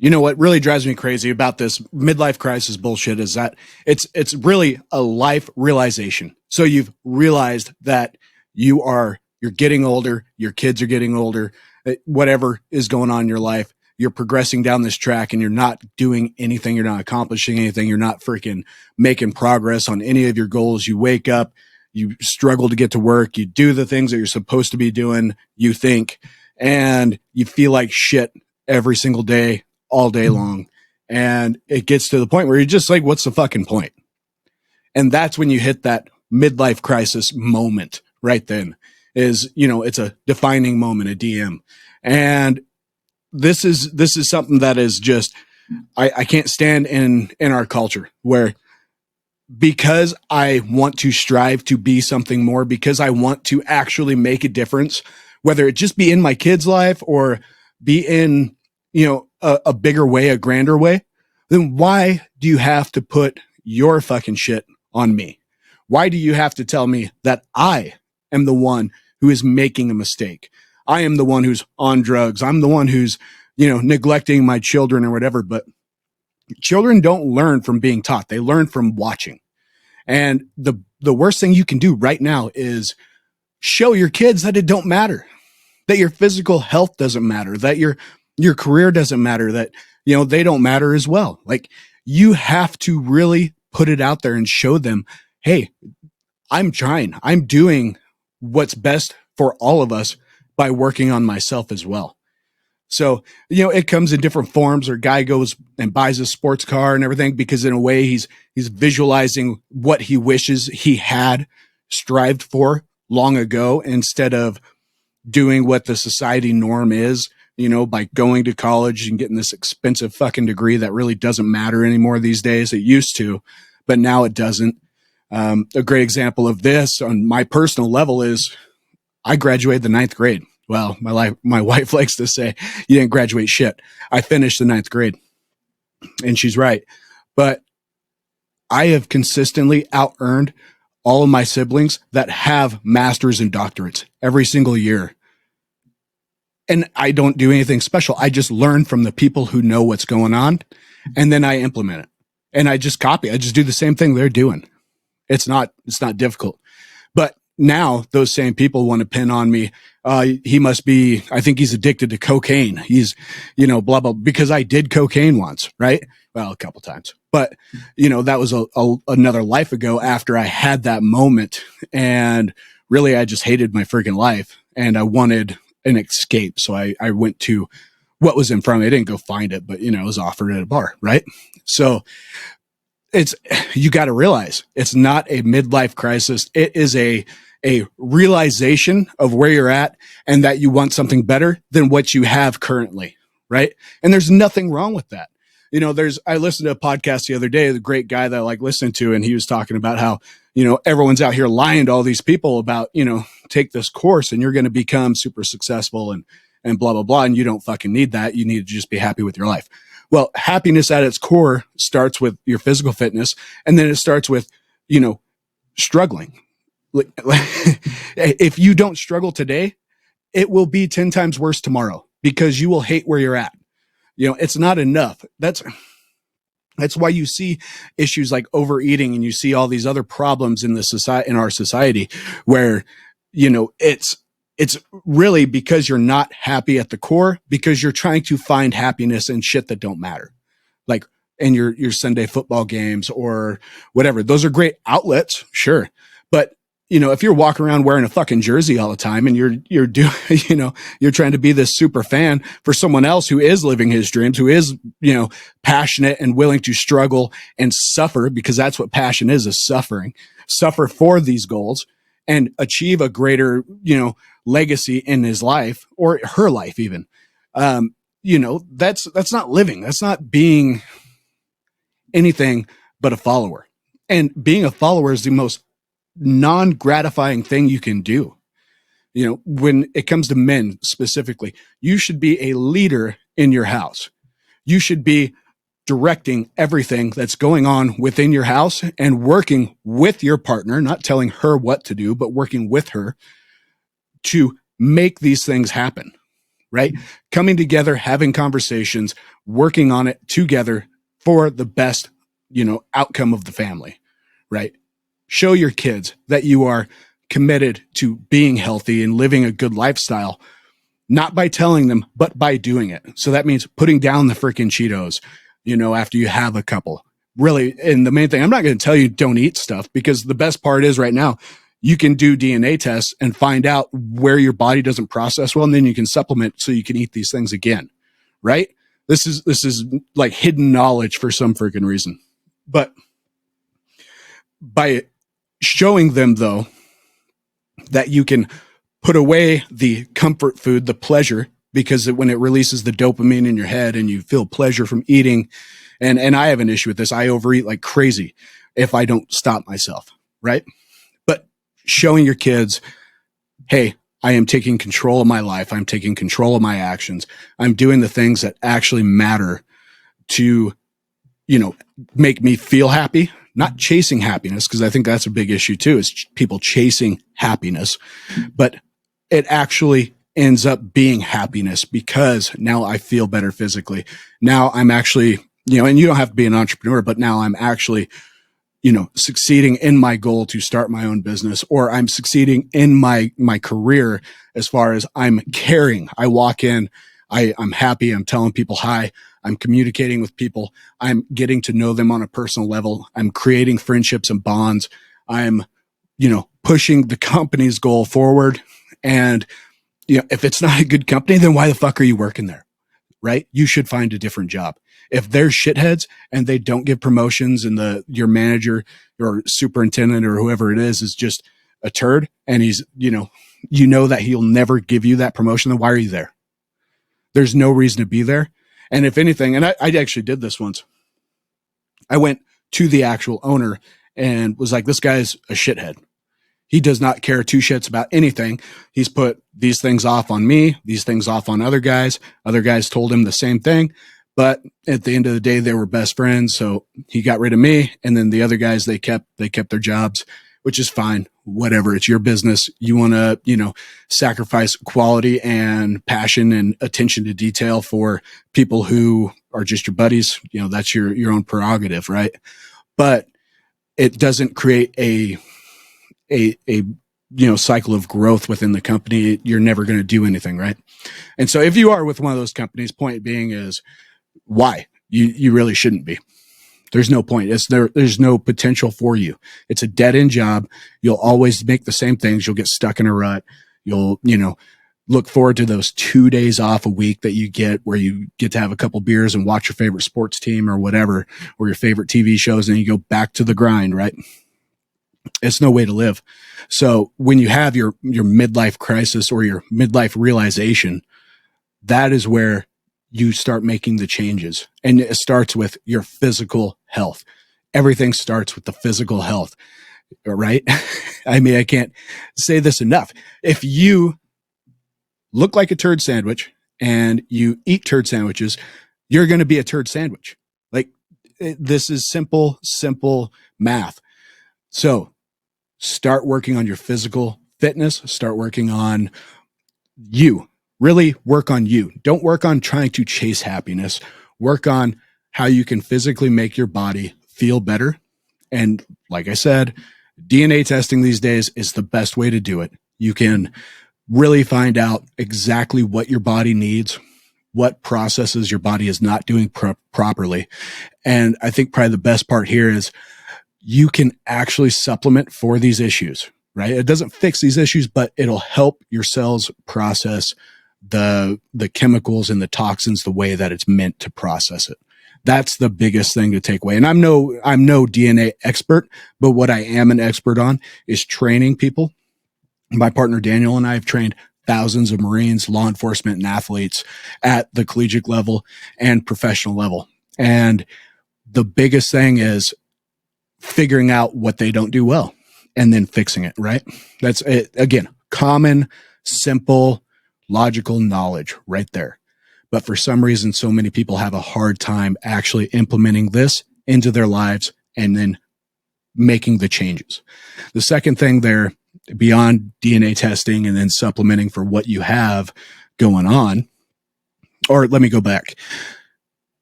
You know what really drives me crazy about this midlife crisis bullshit is that it's really a life realization. So you've realized that you're getting older, your kids are getting older, whatever is going on in your life, you're progressing down this track and you're not doing anything, you're not accomplishing anything, you're not freaking making progress on any of your goals. You wake up, you struggle to get to work, you do the things that you're supposed to be doing, you think, and you feel like shit every single day, all day long. And it gets to the point where you're just like, what's the fucking point? And that's when you hit that midlife crisis moment right then is, it's a defining moment, a DM. And this is something that is just, I can't stand in our culture where because I want to strive to be something more, because I want to actually make a difference, whether it just be in my kid's life or be in, a bigger way, a grander way, then why do you have to put your fucking shit on me? Why do you have to tell me that I am the one who is making a mistake? I am the one who's on drugs. I'm the one who's, neglecting my children or whatever. But children don't learn from being taught. They learn from watching. And the worst thing you can do right now is show your kids that it don't matter, that your physical health doesn't matter, that your career doesn't matter, that, they don't matter as well. Like, you have to really put it out there and show them, hey, I'm trying, I'm doing what's best for all of us by working on myself as well. So, it comes in different forms, or guy goes and buys a sports car and everything, because in a way he's visualizing what he wishes he had strived for long ago, instead of doing what the society norm is, by going to college and getting this expensive fucking degree that really doesn't matter anymore these days. It used to, but now it doesn't. A great example of this on my personal level is I graduated the 9th grade. Well, my wife likes to say, you didn't graduate shit. I finished the 9th grade. And she's right. But I have consistently out-earned all of my siblings that have masters and doctorates every single year. And I don't do anything special. I just learn from the people who know what's going on, and then I implement it. And I just copy. I just do the same thing they're doing. It's not difficult. But now those same people want to pin on me. He must be, I think he's addicted to cocaine. He's, blah, blah, because I did cocaine once, right? Well, a couple times, but that was another life ago after I had that moment. And really, I just hated my freaking life and I wanted an escape. So I went to what was in front of me. I didn't go find it, but it was offered at a bar, right? So you got to realize it's not a midlife crisis. It is a realization of where you're at and that you want something better than what you have currently. Right. And there's nothing wrong with that. I listened to a podcast the other day, the great guy that I like listening to, and he was talking about how, everyone's out here lying to all these people about, take this course and you're going to become super successful and blah, blah, blah. And you don't fucking need that. You need to just be happy with your life. Well, happiness at its core starts with your physical fitness. And then it starts with, struggling. If you don't struggle today, it will be 10 times worse tomorrow because you will hate where you're at. It's not enough. That's why you see issues like overeating, and you see all these other problems in our society where, it's really because you're not happy at the core, because you're trying to find happiness in shit that don't matter. Like in your Sunday football games or whatever. Those are great outlets. Sure. But if you're walking around wearing a fucking jersey all the time and you're doing, you're trying to be this super fan for someone else who is living his dreams, who is, passionate and willing to struggle and suffer, because that's what passion is suffering, suffer for these goals and achieve a greater, legacy in his life or her life even. That's not living. That's not being anything but a follower. And being a follower is the most non-gratifying thing you can do. When it comes to men specifically, you should be a leader in your house. You should be directing everything that's going on within your house and working with your partner, not telling her what to do, but working with her to make these things happen. right? Coming together, having conversations, working on it together for the best, outcome of the family, right? Show your kids that you are committed to being healthy and living a good lifestyle, not by telling them, but by doing it. So that means putting down the freaking Cheetos, after you have a couple. Really, and the main thing, I'm not going to tell you don't eat stuff, because the best part is right now, you can do DNA tests and find out where your body doesn't process well, and then you can supplement so you can eat these things again, right? This is like hidden knowledge for some freaking reason. But by showing them, though, that you can put away the comfort food, the pleasure, because when it releases the dopamine in your head and you feel pleasure from eating, and I have an issue with this. I overeat like crazy if I don't stop myself, right? But showing your kids, hey, I am taking control of my life. I'm taking control of my actions. I'm doing the things that actually matter to, make me feel happy, not chasing happiness, because I think that's a big issue too, is people chasing happiness. But it actually ends up being happiness because now I feel better physically. Now I'm actually, and you don't have to be an entrepreneur, but now I'm actually, succeeding in my goal to start my own business, or I'm succeeding in my career as far as I'm caring. I walk in, I'm happy. I'm telling people hi. I'm communicating with people. I'm getting to know them on a personal level. I'm creating friendships and bonds. I'm, pushing the company's goal forward. And, if it's not a good company, then why the fuck are you working there? Right? You should find a different job. If they're shitheads and they don't give promotions, and your manager or superintendent or whoever it is just a turd, and he's, that he'll never give you that promotion, then why are you there? There's no reason to be there. And if anything, and I actually did this once, I went to the actual owner and was like, this guy's a shithead. He does not care two shits about anything. He's put these things off on me, these things off on other guys. Other guys told him the same thing. But at the end of the day, they were best friends. So he got rid of me. And then the other guys, they kept their jobs, which is fine. Whatever. It's your business. You want to, sacrifice quality and passion and attention to detail for people who are just your buddies. That's your own prerogative, right? But it doesn't create a cycle of growth within the company. You're never going to do anything, right? And so if you are with one of those companies, point being is why you really shouldn't be. There's no point. There's no potential for you. It's a dead end job. You'll always make the same things. You'll get stuck in a rut. You'll, look forward to those 2 days off a week that you get where you get to have a couple beers and watch your favorite sports team or whatever, or your favorite TV shows. And you go back to the grind, right? It's no way to live. So when you have your midlife crisis or your midlife realization, that is where you start making the changes. And it starts with your physical health. Everything starts with the physical health, right? I mean, I can't say this enough. If you look like a turd sandwich and you eat turd sandwiches, you're going to be a turd sandwich. Like, this is simple math. So start working on your physical fitness. Start working on you. Really work on you. Don't work on trying to chase happiness. Work on how you can physically make your body feel better. And like I said, DNA testing these days is the best way to do it. You can really find out exactly what your body needs, what processes your body is not doing properly. And I think probably the best part here is you can actually supplement for these issues, right? It doesn't fix these issues, but it'll help your cells process the chemicals and the toxins the way that it's meant to process it. That's the biggest thing to take away. And I'm no DNA expert, but what I am an expert on is training people. My partner Daniel and I have trained thousands of Marines, law enforcement, and athletes at the collegiate level and professional level. And the biggest thing is figuring out what they don't do well and then fixing it, right? That's it. Again, common, simple, logical knowledge right there. But for some reason, so many people have a hard time actually implementing this into their lives and then making the changes. The second thing there, beyond DNA testing and then supplementing for what you have going on, Or let me go back.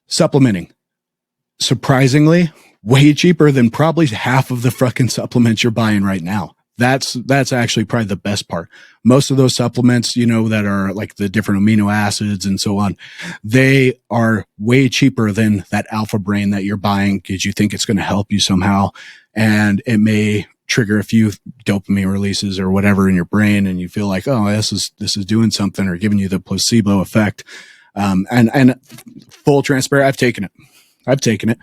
Supplementing, surprisingly, way cheaper than probably half of the fucking supplements you're buying right now. That's actually probably the best part. Most of those supplements, you know, that are like the different amino acids and so on, they are way cheaper than that Alpha Brain that you're buying because you think it's going to help you somehow. And it may trigger a few dopamine releases or whatever in your brain. And you feel like, oh, this is doing something or giving you the placebo effect. And full transparent, I've taken it,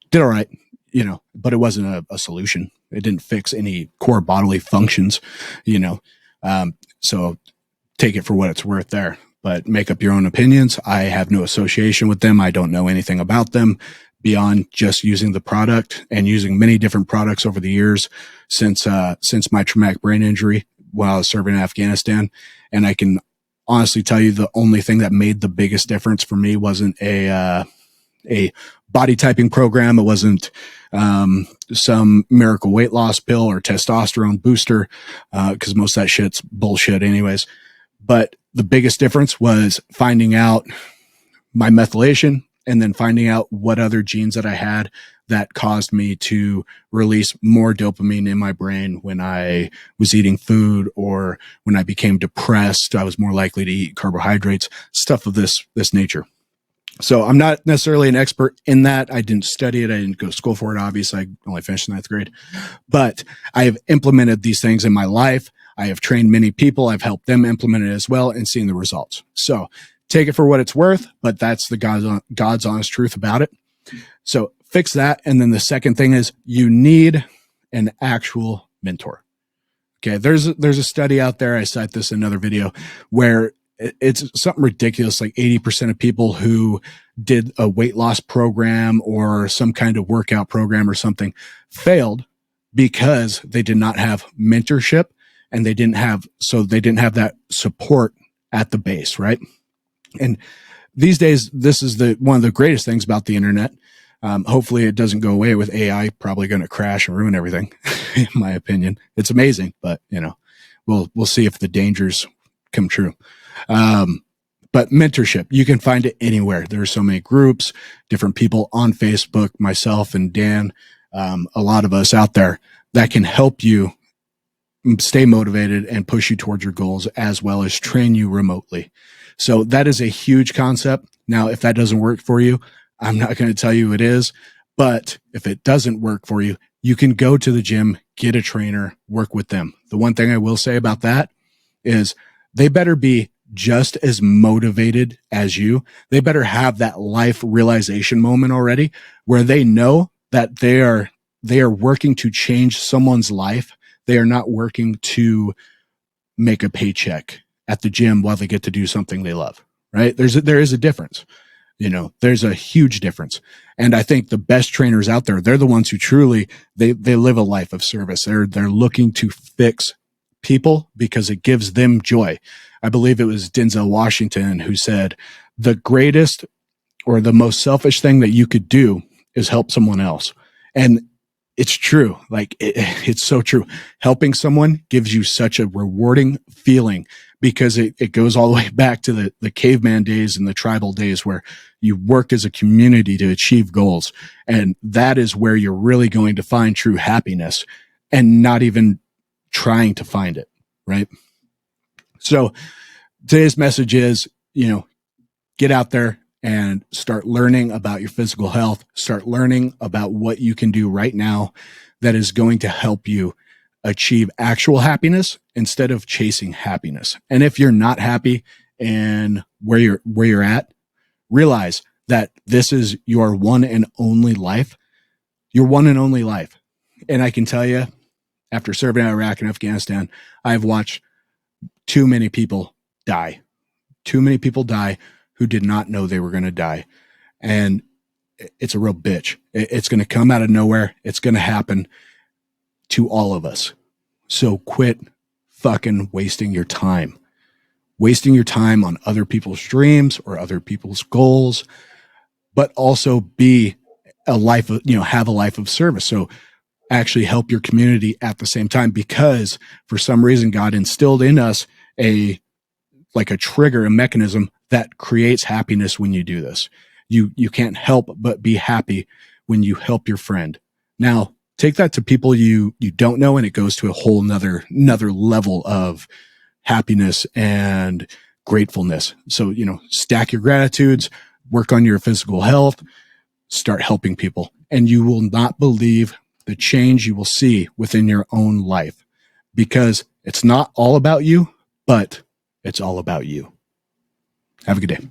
did all right, you know, but it wasn't a solution. It didn't fix any core bodily functions, you know. So take it for what it's worth there, but make up your own opinions. I have no association with them. I don't know anything about them beyond just using the product and using many different products over the years since my traumatic brain injury while I was serving in Afghanistan. And I can honestly tell you the only thing that made the biggest difference for me wasn't a body typing program. It wasn't some miracle weight loss pill or testosterone booster, because most of that shit's bullshit anyways. But the biggest difference was finding out my methylation and then finding out what other genes that I had that caused me to release more dopamine in my brain when I was eating food, or when I became depressed, I was more likely to eat carbohydrates, stuff of this nature. So I'm not necessarily an expert in that. I didn't study it. I didn't go to school for it. Obviously, I only finished ninth grade, but I have implemented these things in my life. I have trained many people. I've helped them implement it as well and seen the results. So take it for what it's worth, but that's the God's honest truth about it. So fix that. And then the second thing is you need an actual mentor. Okay. There's a study out there. I cite this in another video where it's something ridiculous. Like 80% of people who did a weight loss program or some kind of workout program or something failed because they did not have mentorship, and they didn't have that support at the base. Right. And these days, this is one of the greatest things about the internet. Hopefully it doesn't go away with AI probably going to crash and ruin everything. In my opinion, it's amazing, but you know, we'll see if the dangers come true. But mentorship, you can find it anywhere. There are so many groups, different people on Facebook, myself and Dan, a lot of us out there that can help you stay motivated and push you towards your goals, as well as train you remotely. So that is a huge concept. Now, if that doesn't work for you, I'm not going to tell you it is, but if it doesn't work for you, you can go to the gym, get a trainer, work with them. The one thing I will say about that is they better be just as motivated as you. They better have that life realization moment already where they know that they are working to change someone's life. They are not working to make a paycheck at the gym while they get to do something they love, right? There is a difference. You know, there's a huge difference. And I think the best trainers out there, they're the ones who truly, they live a life of service. They're looking to fix people because it gives them joy. I believe it was Denzel Washington who said the greatest or the most selfish thing that you could do is help someone else. And it's true. Like it's so true. Helping someone gives you such a rewarding feeling because it goes all the way back to the caveman days and the tribal days where you work as a community to achieve goals. And that is where you're really going to find true happiness and not even trying to find it. Right. So today's message is, you know, get out there and start learning about your physical health, start learning about what you can do right now that is going to help you achieve actual happiness instead of chasing happiness. And if you're not happy in where you're at, realize that this is your one and only life, your one and only life. And I can tell you, after serving in Iraq and Afghanistan, I've watched too many people die who did not know they were going to die. And it's a real bitch. It's going to come out of nowhere. It's going to happen to all of us. So quit fucking wasting your time on other people's dreams or other people's goals, but also have a life of service. So actually help your community at the same time, because for some reason, God instilled in us a trigger, a mechanism that creates happiness when you do this. You can't help but be happy when you help your friend. Now, take that to people you don't know, and it goes to a whole another level of happiness and gratefulness. So, stack your gratitudes, work on your physical health, start helping people, and you will not believe the change you will see within your own life, because it's not all about you, but it's all about you. Have a good day.